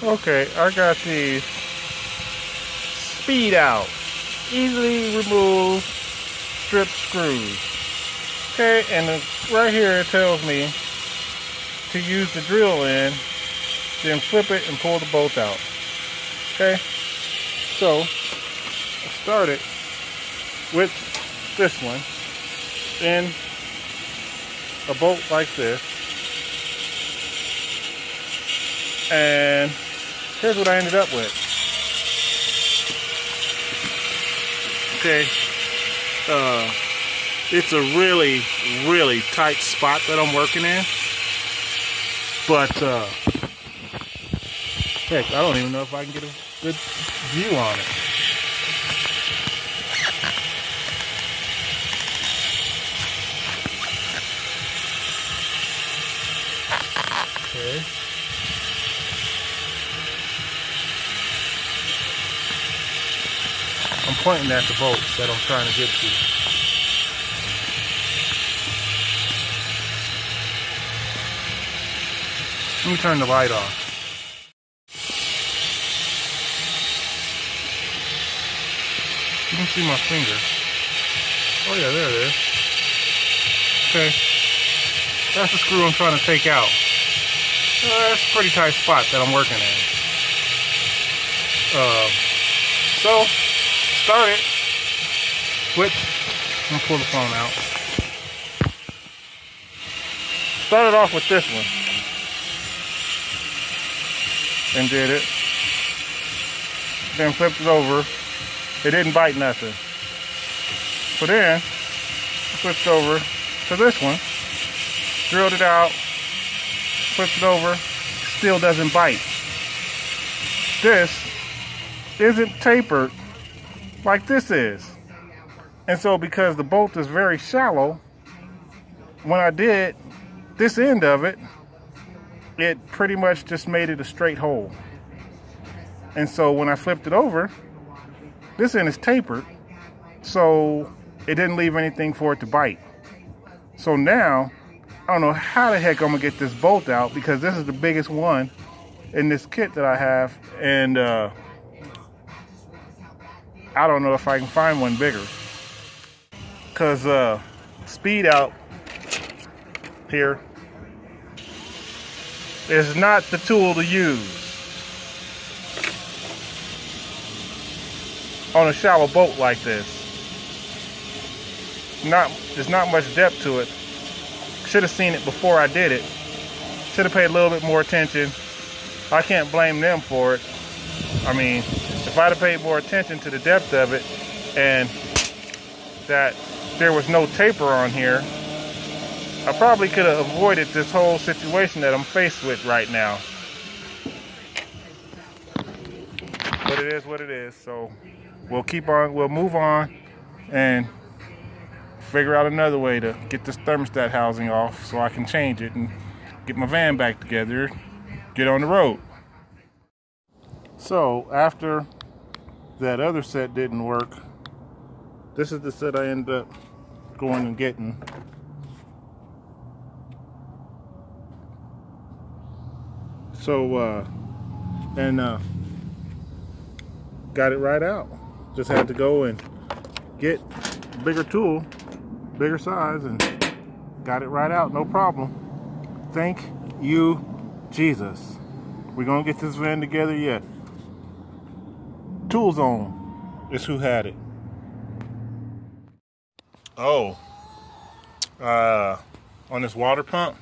Okay, I got these speed out, easily remove strip screws. Okay, and right here it tells me to use the drill in, then flip it and pull the bolt out. Okay, so I started with this one in a bolt like this, and here's what I ended up with. Okay, it's a really, really tight spot that I'm working in, but heck, I don't even know if I can get a good view on it. Okay. I'm pointing at the bolts that I'm trying to get to. Let me turn the light off. You can see my finger. Oh yeah, there it is. Okay. That's the screw I'm trying to take out. That's a pretty tight spot that I'm working in. So, start it with, I'm gonna pull the phone out. Started off with this one. And did it. Then flipped it over. It didn't bite nothing. So then, I switched over to this one. Drilled it out. Flipped it over. Still doesn't bite. This isn't tapered like this is. And so because the bolt is very shallow, when I did this end of it, it pretty much just made it a straight hole. And so when I flipped it over, this end is tapered, so it didn't leave anything for it to bite. So now, I don't know how the heck I'm gonna get this bolt out, because this is the biggest one in this kit that I have, and I don't know if I can find one bigger. Because speed out here is not the tool to use on a shallow boat like this. There's not much depth to it. Should have seen it before I did it. Should have paid a little bit more attention. I can't blame them for it. I mean, if I'd have paid more attention to the depth of it and that there was no taper on here, I probably could have avoided this whole situation that I'm faced with right now. But it is what it is, so we'll move on and figure out another way to get this thermostat housing off so I can change it and get my van back together, get on the road. So after that other set didn't work, this is the set I ended up going and getting. So, got it right out. Just had to go and get a bigger tool, bigger size, and got it right out, no problem. Thank you, Jesus. We're gonna get this van together yet. Tool Zone is who had it. Oh, on this water pump,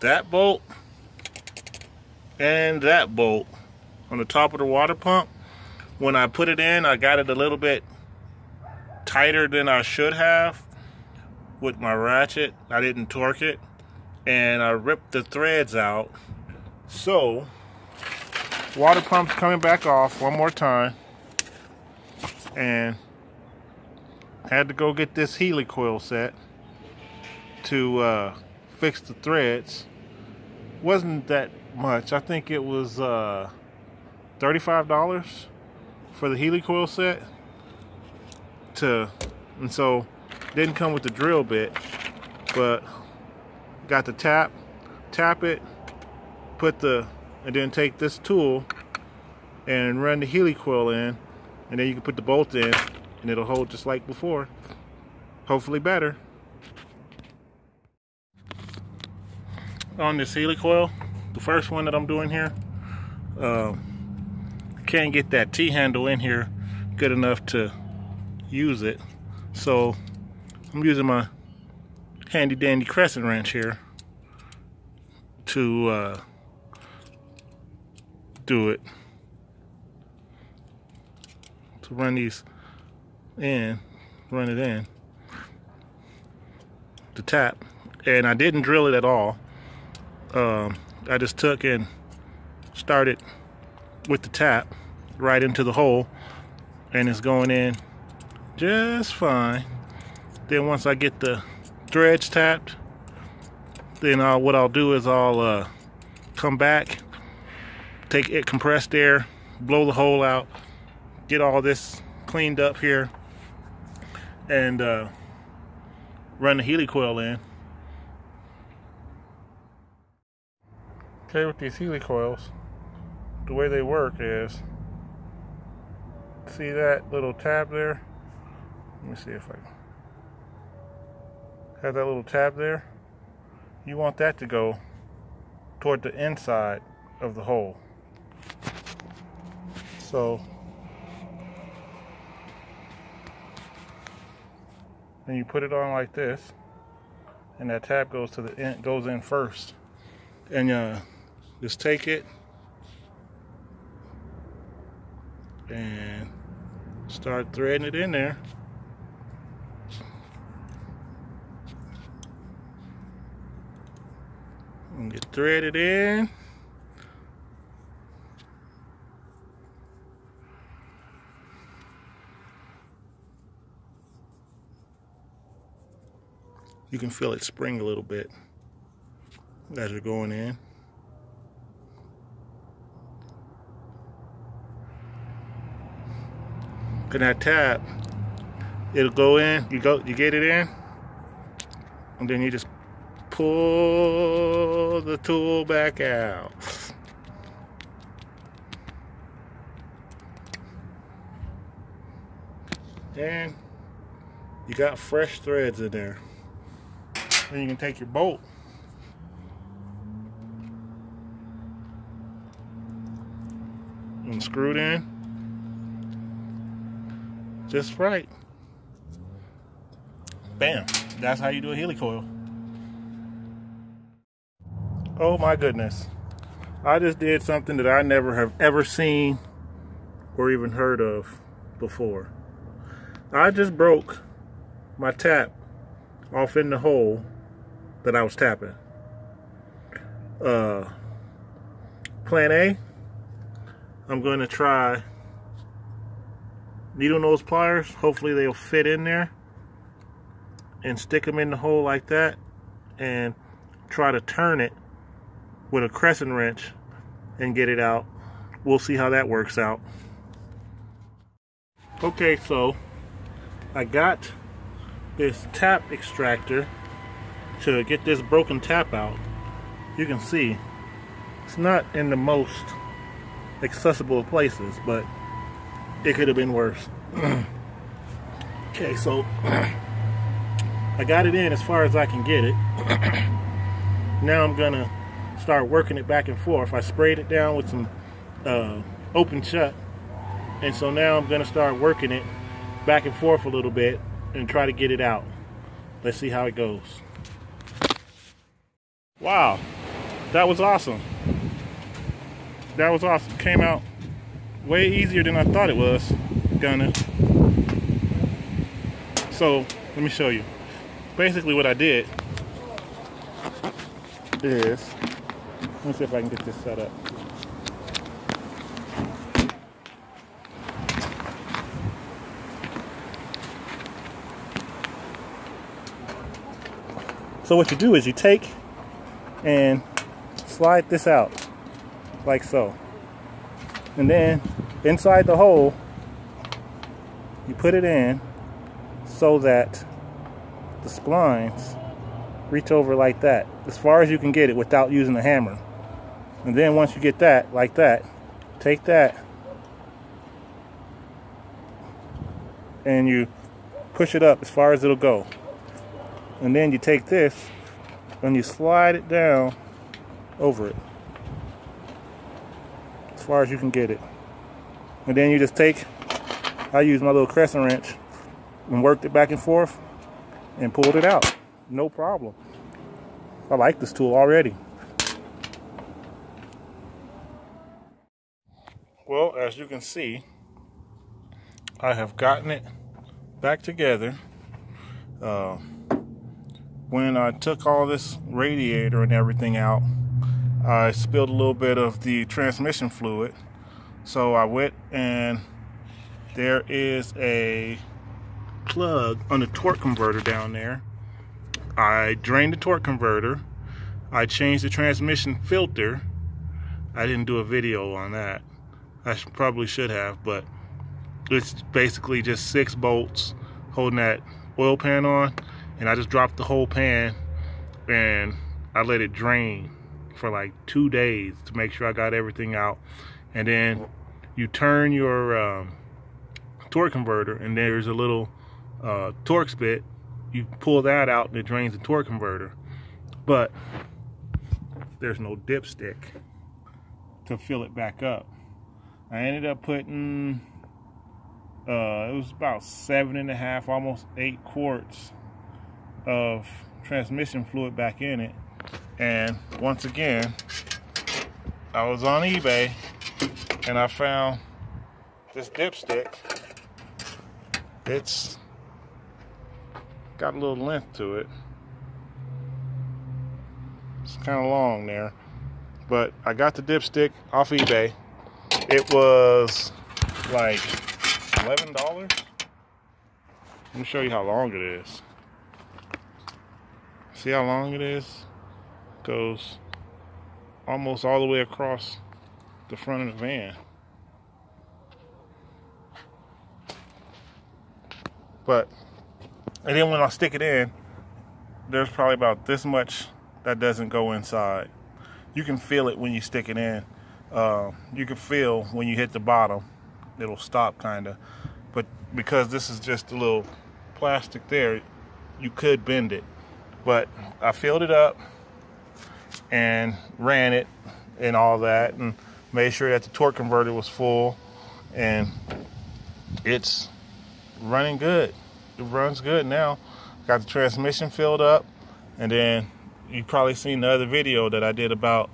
that bolt and that bolt on the top of the water pump, when I put it in, I got it a little bit tighter than I should have with my ratchet. I didn't torque it, and I ripped the threads out. So water pump's coming back off one more time, and had to go get this heli coil set to fix the threads. Wasn't that much. I think it was $35 for the heli coil set. And so didn't come with the drill bit, but got the tap it, put the and then take this tool and run the heli coil in, and then you can put the bolt in and it'll hold just like before, hopefully better. On this heli coil, the first one that I'm doing here, can't get that T-handle in here good enough to use it, so I'm using my handy dandy crescent wrench here to do it, to run these in, run it in the tap. And I didn't drill it at all. I just took and started with the tap right into the hole, and it's going in just fine. Then once I get the threads tapped, then what I'll do is I'll come back, take it compressed air, blow the hole out, get all this cleaned up here, and run the heli coil in. Okay, with these heli coils, the way they work is, see that little tab there? Let me see if I can. Have that little tab there? You want that to go toward the inside of the hole. So, then you put it on like this, and that tab goes to the end, goes in first. And just take it and start threading it in there. And get threaded in. You can feel it spring a little bit as you're going in. And that tab, it'll go in, you get it in, and then you just pull the tool back out. And you got fresh threads in there. Then you can take your bolt and screw it in just right. Bam. That's how you do a heli coil. Oh my goodness. I just did something that I never have ever seen or even heard of before. I just broke my tap off in the hole that I was tapping. Plan A, I'm going to try needle nose pliers. Hopefully they'll fit in there, and stick them in the hole like that, and try to turn it with a crescent wrench and get it out. We'll see how that works out. Okay, so I got this tap extractor to get this broken tap out. You can see it's not in the most accessible places, but it could have been worse. Okay, so I got it in as far as I can get it. Now I'm gonna start working it back and forth. I sprayed it down with some open shut, and so now I'm gonna start working it back and forth a little bit and try to get it out. Let's see how it goes. Wow, that was awesome. That was awesome. Came out way easier than I thought it was gonna. So let me show you. Basically what I did is, let me see if I can get this set up. So what you do is you take and slide this out like so, and then inside the hole you put it in so that the splines reach over like that, as far as you can get it without using a hammer. And then once you get that, like that, take that and you push it up as far as it'll go. And then you take this and you slide it down over it as far as you can get it. And then you just take, I use my little crescent wrench and worked it back and forth and pulled it out. No problem. I like this tool already. Well, as you can see, I have gotten it back together. When I took all this radiator and everything out, I spilled a little bit of the transmission fluid. So I went and there is a plug on the torque converter down there. I drained the torque converter. I changed the transmission filter. I didn't do a video on that. I probably should have, but it's basically just 6 bolts holding that oil pan on, and I just dropped the whole pan and I let it drain for like 2 days to make sure I got everything out. And then you turn your torque converter, and there's a little Torx bit. You pull that out and it drains the torque converter, but there's no dipstick to fill it back up. I ended up putting it was about 7.5, almost 8 quarts of transmission fluid back in it. And once again, I was on eBay and I found this dipstick. It's got a little length to it. It's kind of long there, but I got the dipstick off eBay. It was like $11. Let me show you how long it is. See how long it is? It goes almost all the way across the front of the van. But, and then when I stick it in, there's probably about this much that doesn't go inside. You can feel it when you stick it in. You can feel when you hit the bottom, it'll stop kind of. But because this is just a little plastic there, you could bend it. But I filled it up and ran it and all that, and made sure that the torque converter was full, and it's running good. It runs good now. Got the transmission filled up, and then you've probably seen the other video that I did about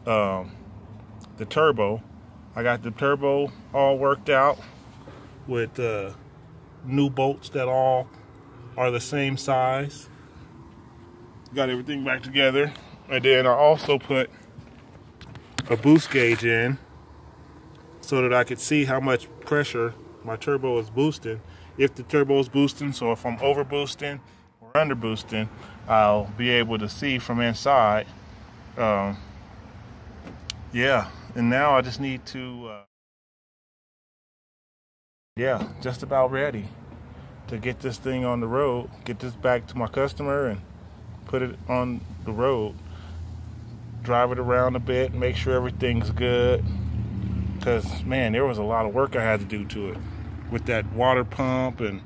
the turbo. I got the turbo all worked out with new bolts that all are the same size. Got everything back together, and then I also put a boost gauge in so that I could see how much pressure my turbo is boosting, if the turbo is boosting. So if I'm over boosting or under boosting, I'll be able to see from inside. Yeah, and now I just need to yeah, just about ready to get this thing on the road, get this back to my customer and put it on the road, drive it around a bit, make sure everything's good. Because, man, there was a lot of work I had to do to it with that water pump, and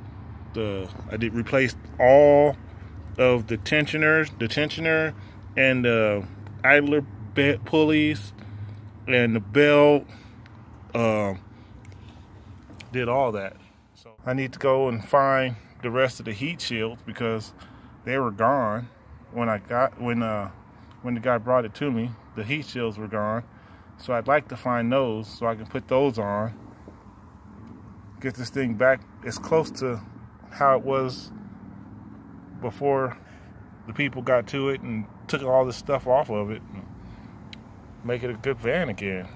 I did replace all of the tensioner and the idler pulleys and the belt. Did all that. So I need to go and find the rest of the heat shields because they were gone when the guy brought it to me. The heat shields were gone. So I'd like to find those so I can put those on. Get this thing back as close to how it was before the people got to it and took all this stuff off of it. Make it a good van again.